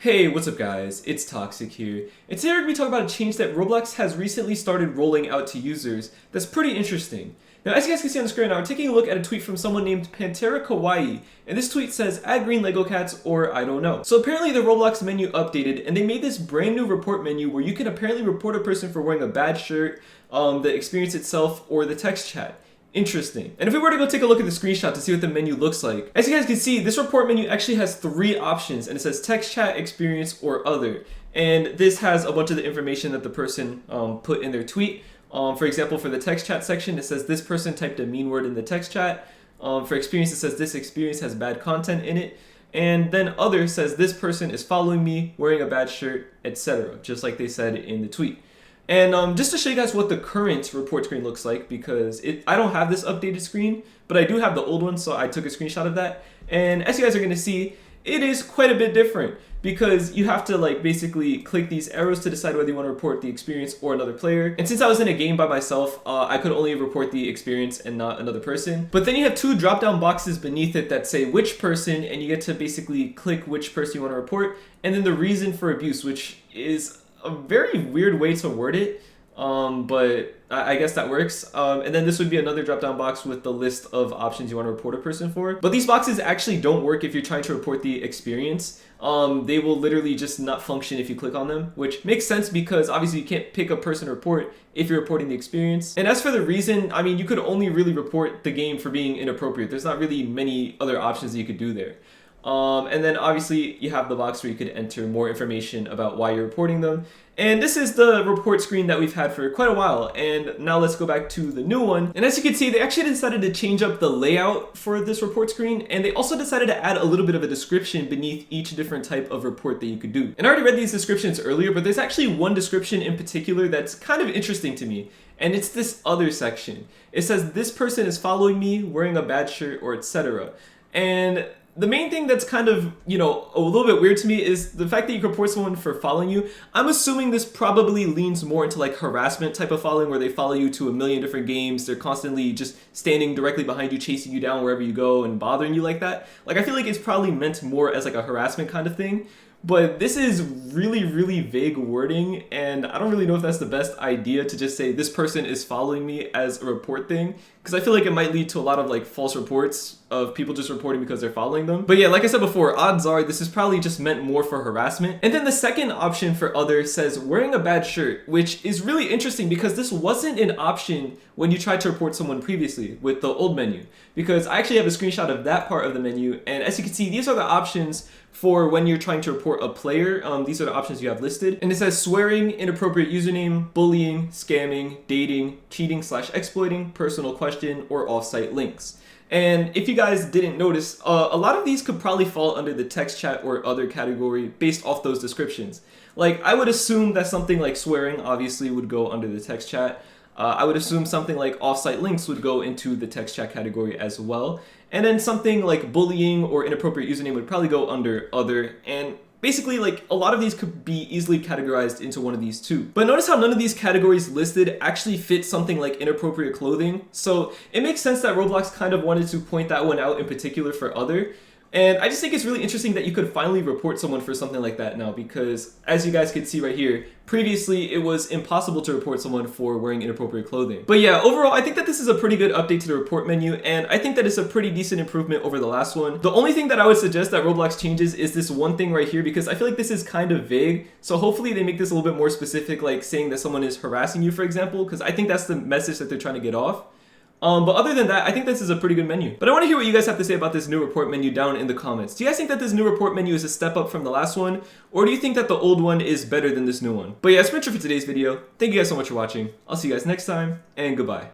Hey, what's up guys? It's Toxic here, and today we're going to be talking about a change that Roblox has recently started rolling out to users that's pretty interesting. Now, as you guys can see on the screen now, we're taking a look at a tweet from someone named Pantera Kawaii, and this tweet says, add green Lego cats or I don't know. So apparently the Roblox menu updated, and they made this brand new report menu where you can apparently report a person for wearing a bad shirt, the experience itself, or the text chat. Interesting. And if we were to go take a look at the screenshot to see what the menu looks like, as you guys can see, this report menu actually has 3 options, and it says text chat, experience, or other. And this has a bunch of the information that the person put in their tweet. For example, for the text chat section, it says this person typed a mean word in the text chat. For experience, it says this experience has bad content in it. And then other says this person is following me, wearing a bad shirt, etc. Just like they said in the tweet. And just to show you guys what the current report screen looks like, because I don't have this updated screen, but I do have the old one, so I took a screenshot of that. And as you guys are going to see, it is quite a bit different, because you have to basically click these arrows to decide whether you want to report the experience or another player. And since I was in a game by myself, I could only report the experience and not another person. But then you have 2 drop-down boxes beneath it that say which person, and you get to basically click which person you want to report, and then the reason for abuse, which is a very weird way to word it, but I guess that works. And then this would be another drop-down box with the list of options you want to report a person for. But these boxes actually don't work if you're trying to report the experience. They will literally just not function if you click on them, which makes sense because obviously you can't pick a person report if you're reporting the experience. And as for the reason, I mean, you could only really report the game for being inappropriate. There's not really many other options that you could do there. And then obviously you have the box where you could enter more information about why you're reporting them. And this is the report screen that we've had for quite a while. And now let's go back to the new one. And as you can see, they actually decided to change up the layout for this report screen. And they also decided to add a little bit of a description beneath each different type of report that you could do. And I already read these descriptions earlier, but there's actually one description in particular that's kind of interesting to me. And it's this other section. It says, this person is following me, wearing a bad shirt, or etc. And the main thing that's kind of, a little bit weird to me is the fact that you can report someone for following you. I'm assuming this probably leans more into harassment type of following, where they follow you to a million different games. They're constantly just standing directly behind you, chasing you down wherever you go and bothering you like that. I feel like it's probably meant more as a harassment kind of thing. But this is really, really vague wording, and I don't really know if that's the best idea to just say this person is following me as a report thing, because I feel like it might lead to a lot of false reports of people just reporting because they're following them. But yeah, like I said before, odds are this is probably just meant more for harassment. And then the second option for other says wearing a bad shirt, which is really interesting because this wasn't an option when you tried to report someone previously with the old menu, because I actually have a screenshot of that part of the menu, and as you can see, these are the options for when you're trying to report a player. These are the options you have listed. And it says swearing, inappropriate username, bullying, scamming, dating, cheating/exploiting, personal question, or off-site links. And if you guys didn't notice, a lot of these could probably fall under the text chat or other category based off those descriptions. I would assume that something like swearing obviously would go under the text chat. I would assume something like off-site links would go into the text chat category as well. And then something like bullying or inappropriate username would probably go under other. And basically, a lot of these could be easily categorized into one of these two. But notice how none of these categories listed actually fit something like inappropriate clothing. So it makes sense that Roblox kind of wanted to point that one out in particular for other. And I just think it's really interesting that you could finally report someone for something like that now, because as you guys can see right here, previously it was impossible to report someone for wearing inappropriate clothing. But yeah, overall, I think that this is a pretty good update to the report menu, and I think that it's a pretty decent improvement over the last one. The only thing that I would suggest that Roblox changes is this one thing right here, because I feel like this is kind of vague. So hopefully they make this a little bit more specific, like saying that someone is harassing you, for example, because I think that's the message that they're trying to get off. But other than that, I think this is a pretty good menu. But I want to hear what you guys have to say about this new report menu down in the comments. Do you guys think that this new report menu is a step up from the last one? Or do you think that the old one is better than this new one? But yeah, that's pretty much it for today's video. Thank you guys so much for watching. I'll see you guys next time, and goodbye.